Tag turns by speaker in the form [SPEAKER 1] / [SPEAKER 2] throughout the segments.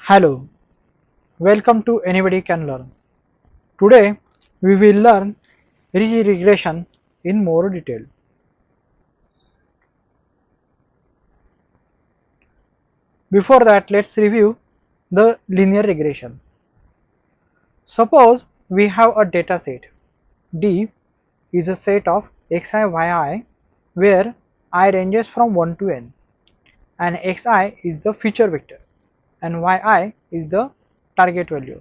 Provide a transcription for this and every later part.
[SPEAKER 1] Hello, welcome to Anybody Can Learn. Today we will learn regression in more detail. Before that, let's review the linear regression. Suppose we have a data set. D is a set of xi, yi where I ranges from 1 to n, and xi is the feature vector and yi is the target value.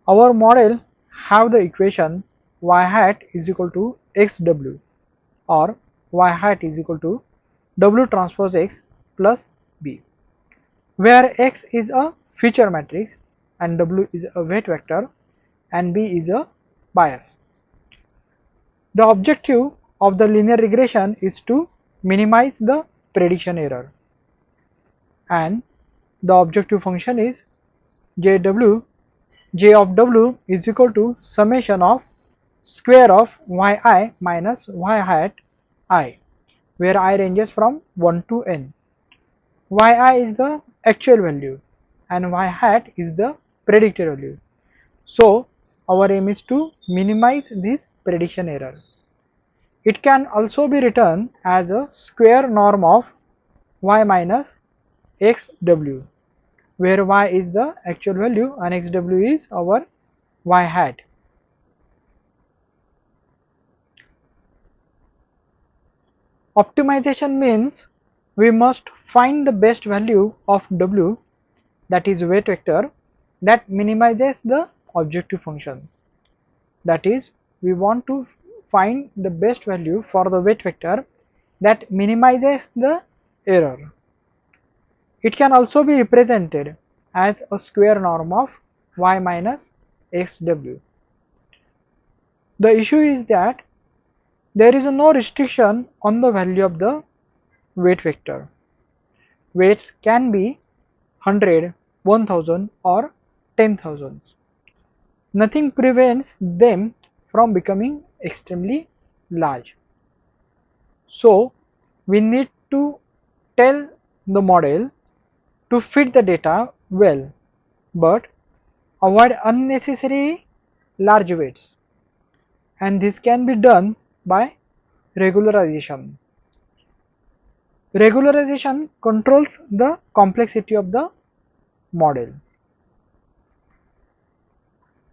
[SPEAKER 1] Our model have the equation y hat is equal to xw or y hat is equal to w transpose x plus b, where x is a feature matrix and w is a weight vector and b is a bias. The objective of the linear regression is to minimize the prediction error, and the objective function is j of w is equal to summation of square of yi minus y hat I, where I ranges from 1 to n. Yi is the actual value and y hat is the predicted value. So our aim is to minimize this prediction error. It can also be written as a square norm of y minus xw, where y is the actual value and xw is our y hat. Optimization means we must find the best value of w, that is weight vector, that minimizes the objective function. That is, we want to find the best value for the weight vector that minimizes the error. It can also be represented as a square norm of y minus xw. The issue is that there is no restriction on the value of the weight vector. Weights can be 100, 1000 or 10,000. Nothing prevents them from becoming extremely large. So we need to tell the model to fit the data well, but avoid unnecessary large weights, and this can be done by regularization. Regularization controls the complexity of the model.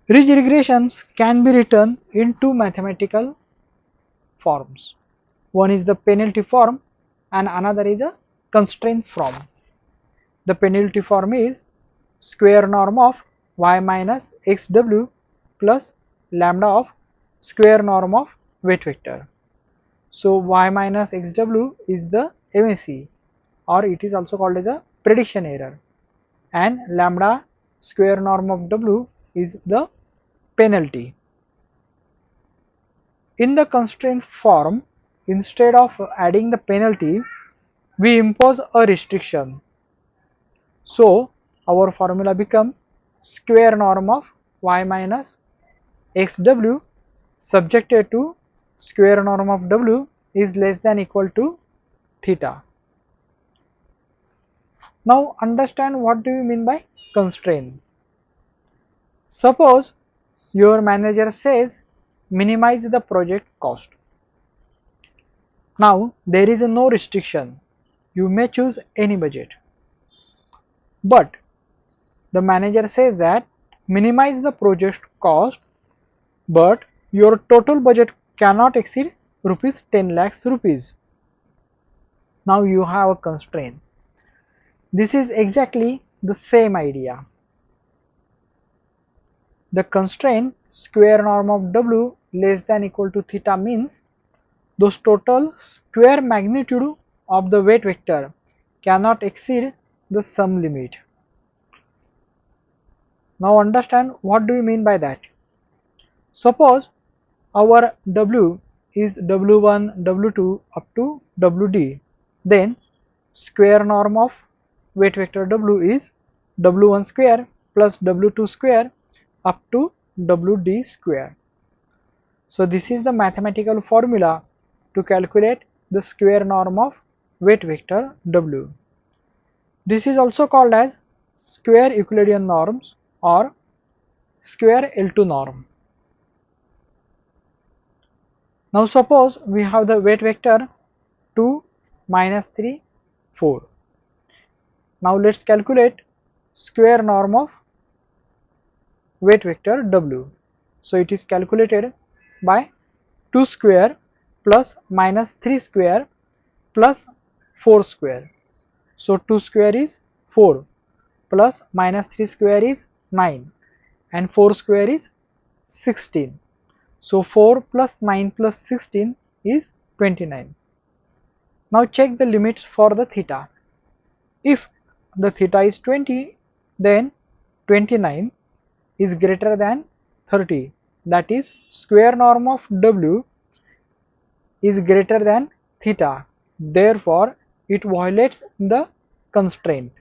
[SPEAKER 1] Ridge regressions can be written in two mathematical forms. One is the penalty form and another is a constraint form. The penalty form is square norm of y minus xw plus lambda of square norm of weight vector. So y minus xw is the MSE, or it is also called as a prediction error, and lambda square norm of w is the penalty. In the constraint form, instead of adding the penalty, we impose a restriction. So our formula becomes square norm of y minus xw subjected to square norm of w is less than equal to theta. Now understand what do you mean by constraint. Suppose your manager says minimize the project cost. Now there is no restriction, you may choose any budget, but the manager says that minimize the project cost, but your total budget cannot exceed rupees 10 lakhs rupees. Now you have a constraint. This is exactly the same idea. The constraint square norm of w less than equal to theta means those total square magnitude of the weight vector cannot exceed the sum limit. Now understand what do you mean by that. Suppose our w is w1, w2 up to wd, then square norm of weight vector w is w1 square plus w2 square up to wd square. So this is the mathematical formula to calculate the square norm of weight vector w. This is also called as square Euclidean norms or square L2 norm. Now suppose we have the weight vector 2, -3, 4. Now let us calculate square norm of weight vector W. So it is calculated by 2 square plus -3 square plus 4 square. So 2 square is 4 plus -3 square is 9 and 4 square is 16. So 4 plus 9 plus 16 is 29. Now check the limits for the theta. If the theta is 20, then 29 is greater than 30, that is square norm of W is greater than theta, therefore it violates the constraint.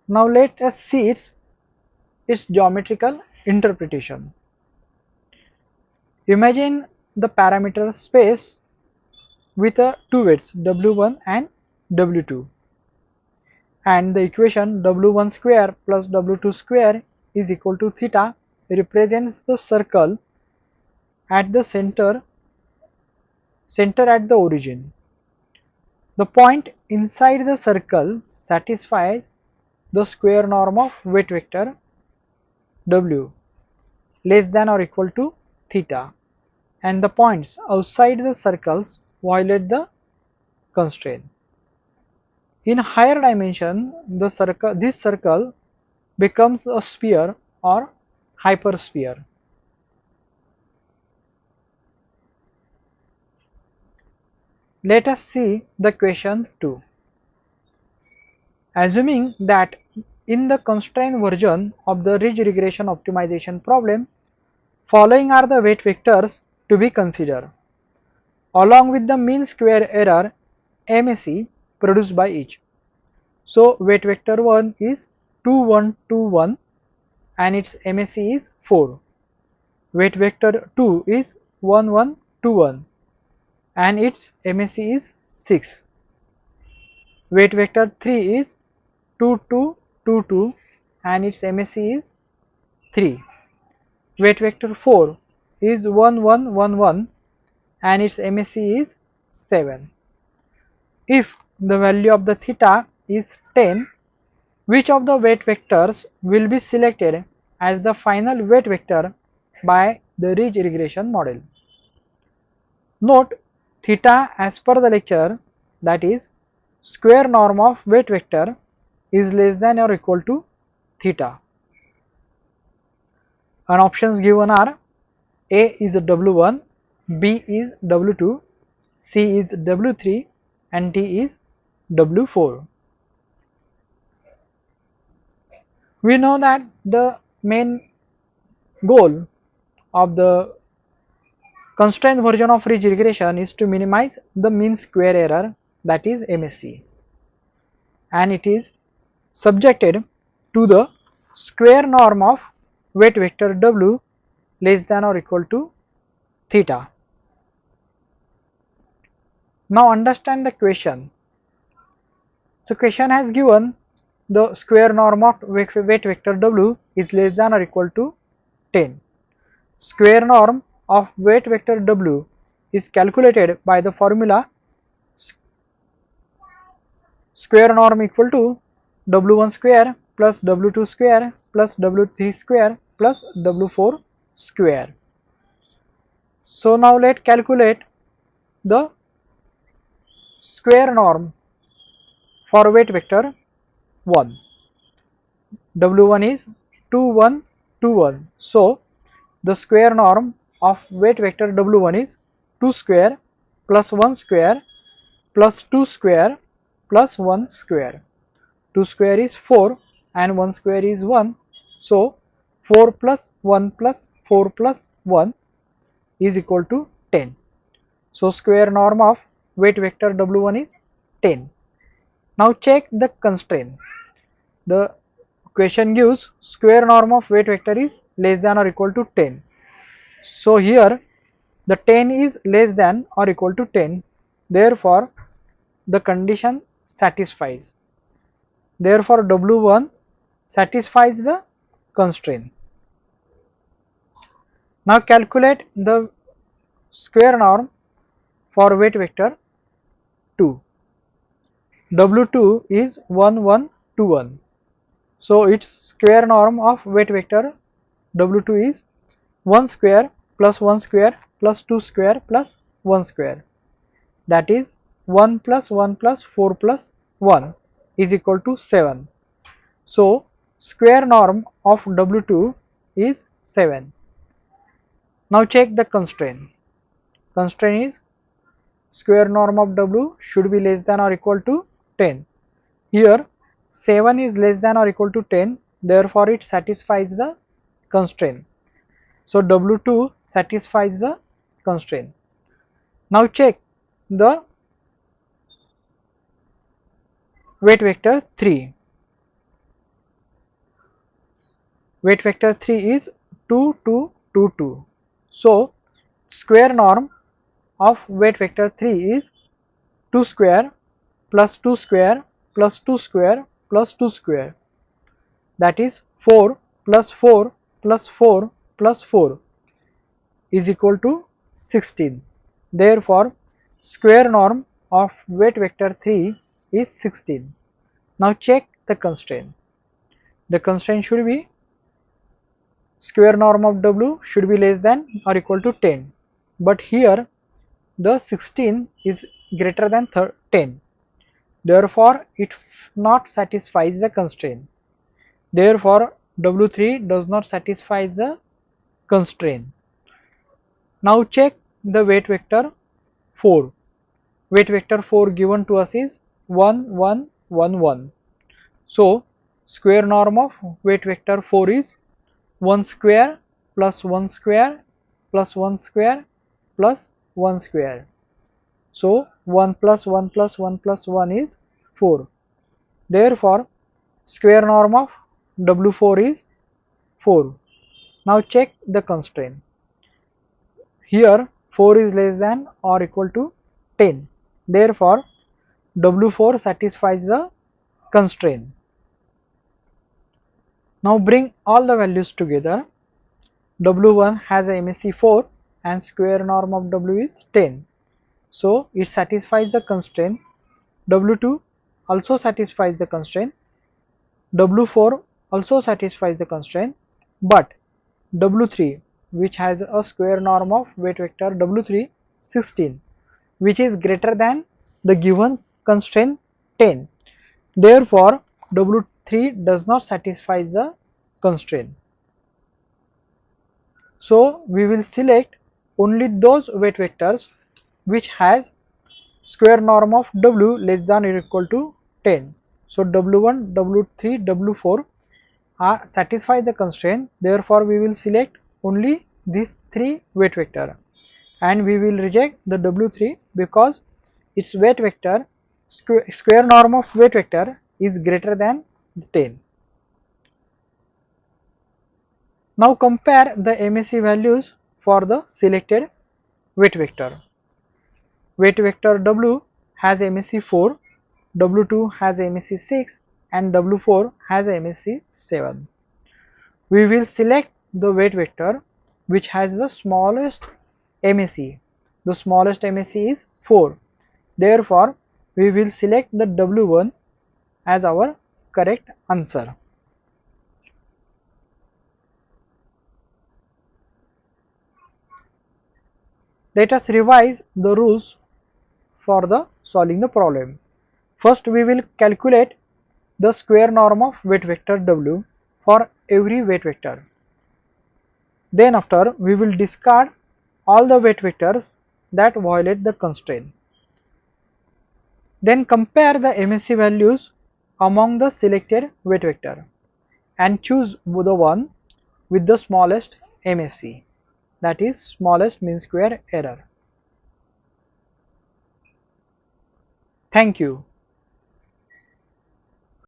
[SPEAKER 1] Now let us see its geometrical interpretation. Imagine the parameter space with two weights W1 and W2, and the equation W1 square plus W2 square is equal to theta represents the circle at the center at the origin. The point inside the circle satisfies the square norm of weight vector W less than or equal to theta, and the points outside the circles violate the constraint. In higher dimension, this circle becomes a sphere or hypersphere. Let us see the question 2. Assuming that in the constrained version of the ridge regression optimization problem, following are the weight vectors to be considered, along with the mean square error MSE produced by each. So weight vector 1 is 2 1 2 1 and its MSE is 4. Weight vector 2 is 1 1 2 1 and its MSE is 6. Weight vector 3 is 2 2 2 2 and its MSE is 3. Weight vector 4 is 1 1 1 1 and its MSE is 7. If the value of the theta is 10, which of the weight vectors will be selected as the final weight vector by the ridge regression model? Note, theta as per the lecture, that is square norm of weight vector, is less than or equal to theta. And options given are A is W1, B is W2, C is W3 and D is W4. We know that the main goal of the constrained version of ridge regression is to minimize the mean square error, that is MSE, and it is subjected to the square norm of weight vector W less than or equal to theta. Now understand the question. So question has given the square norm of weight vector W is less than or equal to 10. Square norm of weight vector W is calculated by the formula square norm equal to W1 square plus W2 square plus W3 square plus W4 square. So now let us calculate the square norm for weight vector 1. W1 is 2 1 2 1. So the square norm of weight vector W1 is 2 square plus 1 square plus 2 square plus 1 square. 2 square is 4 and 1 square is 1. So 4 plus 1 plus 4 plus 1 is equal to 10. So square norm of weight vector W1 is 10. Now check the constraint. The question gives square norm of weight vector is less than or equal to 10. So here the 10 is less than or equal to 10. Therefore the condition satisfies. Therefore, W1 satisfies the constraint. Now calculate the square norm for weight vector 2. W2 is 1 1 2 1. So its square norm of weight vector W2 is 1 square plus 1 square plus 2 square plus 1 square, that is 1 plus 1 plus 4 plus 1 is equal to 7. So square norm of W2 is 7. Now check the constraint. Constraint is square norm of W should be less than or equal to 10. Here 7 is less than or equal to 10, therefore it satisfies the constraint. So W2 satisfies the constraint. Now check the weight vector 3. Weight vector 3 is 2 2 2 2. So square norm of weight vector 3 is 2 square plus 2 square plus 2 square plus 2 square, that is 4 plus 4 plus 4 plus 4 is equal to 16. Therefore, square norm of weight vector 3 is 16. Now check the constraint. The constraint should be square norm of W should be less than or equal to 10, but here the 16 is greater than 10. Therefore, it not satisfies the constraint. Therefore, W3 does not satisfy the constraint. Now check the weight vector 4. Weight vector 4 given to us is 1 1 1 1. So square norm of weight vector 4 is 1 square plus 1 square plus 1 square plus 1 square. So 1 plus 1 plus 1 plus 1 is 4. Therefore, square norm of W4 is 4. Now check the constraint. Here 4 is less than or equal to 10. Therefore, W4 satisfies the constraint. Now bring all the values together. W1 has a MSE 4 and square norm of W is 10. So it satisfies the constraint. W2 also satisfies the constraint. W4 also satisfies the constraint, but W3, which has a square norm of weight vector W3 16, which is greater than the given constraint 10. Therefore, W3 does not satisfy the constraint. So we will select only those weight vectors which has square norm of W less than or equal to 10. So W1, W3, W4 satisfy the constraint. Therefore, we will select only these 3 weight vector, and we will reject the W3 because its weight vector square norm of weight vector is greater than 10. Now compare the MSE values for the selected weight vector. Weight vector W has MSE 4, W2 has MSE 6 and W4 has MSE 7. We will select the weight vector which has the smallest MSE. The smallest MSE is 4. Therefore, we will select the W1 as our correct answer. Let us revise the rules for the solving the problem. First, we will calculate the square norm of weight vector W for every weight vector. Then after, we will discard all the weight vectors that violate the constraint. Then compare the MSE values among the selected weight vector and choose the one with the smallest MSE, that is smallest mean square error. Thank you.